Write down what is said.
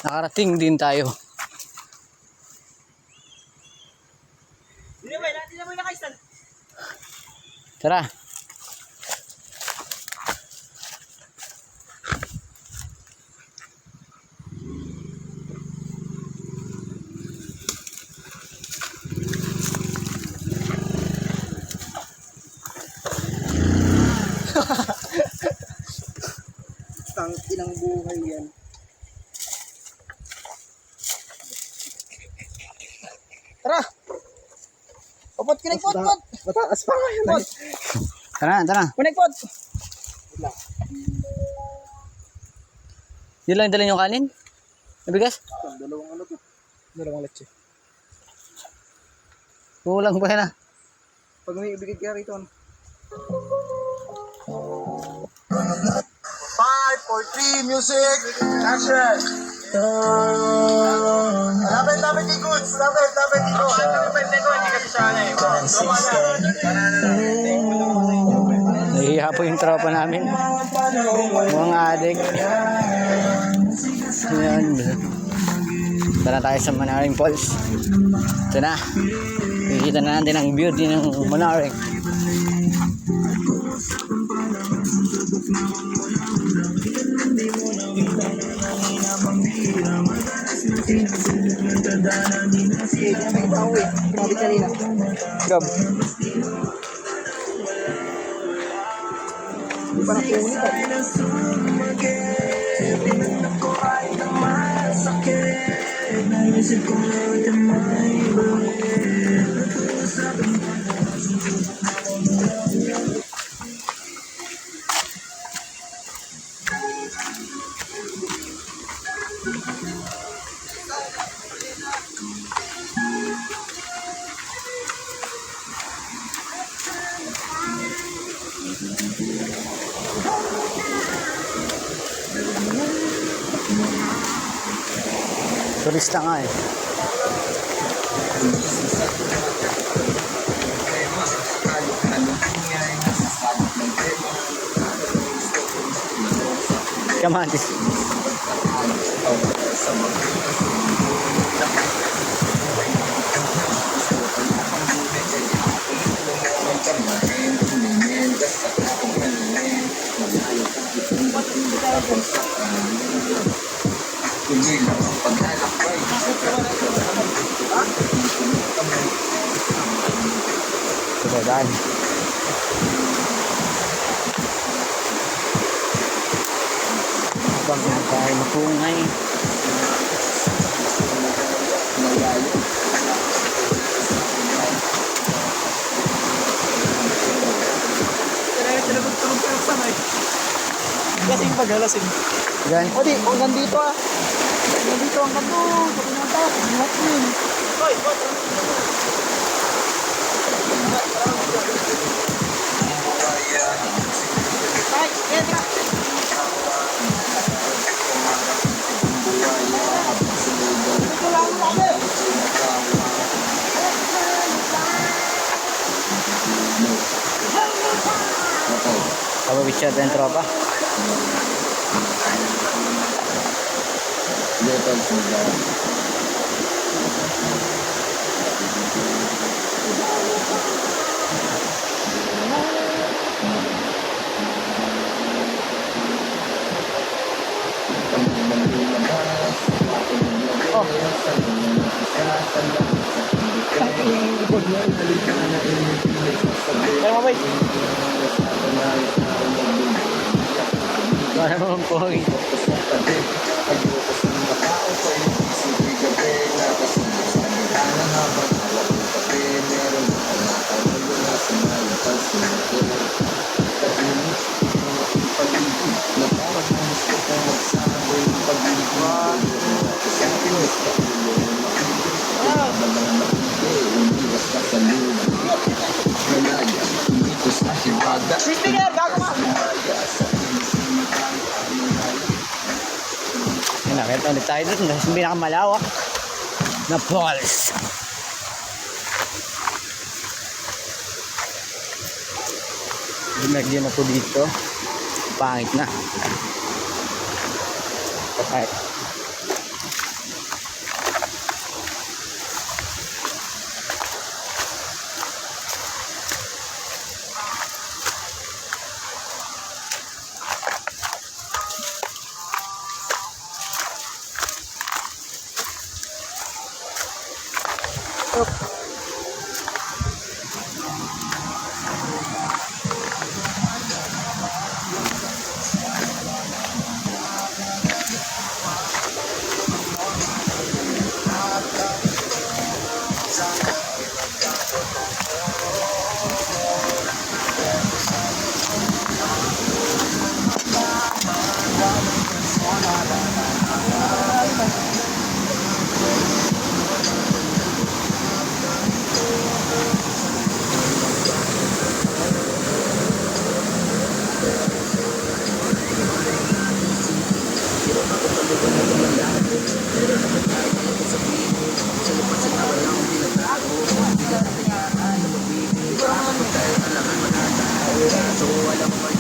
Nakarating din tayo. Tara. Tangkinang buhay yan. Tara! Popot, kinigpot, pot! Mataas pa nga yan. Pot! Tara, tara. Kinigpot! Di lang dala yung kanin? Nabigas? Dalawang ano to? Dalawang leche. Kulang pa yan ah. Pag may ibigay kaya rito, ano? 5, 4, 3, music, action! Lapit kay Goods! Lapit kay Goods! Hindi kasi siya na eh. Nahihiya po yung tropa namin. Mga adik. Ayan. Tara tayo sa Manaring Falls. Ito na. Nakikita na natin ang beauty ng Manaring. Gab. Hindi pa nakunin pa. Turista nga eh. Kamatis. Kebetulan. Bang tayo mapungay. Lasing pag lasing. Yan. O di, hanggang dito ah. Hanggang dito, hanggang doon. Sa pinata, lahat yun. Hoy, what? Ay, entra. Ito lang kami. Kababichat ng tropa. Oh. Kaya mabay. Para mo ang pogi. Speaker, gago ka. Nakita ulit tayo doon. Yung pinakamalawak na falls. Dumagyan na po dito. Pangit na. Pangit. Up. So, alam mo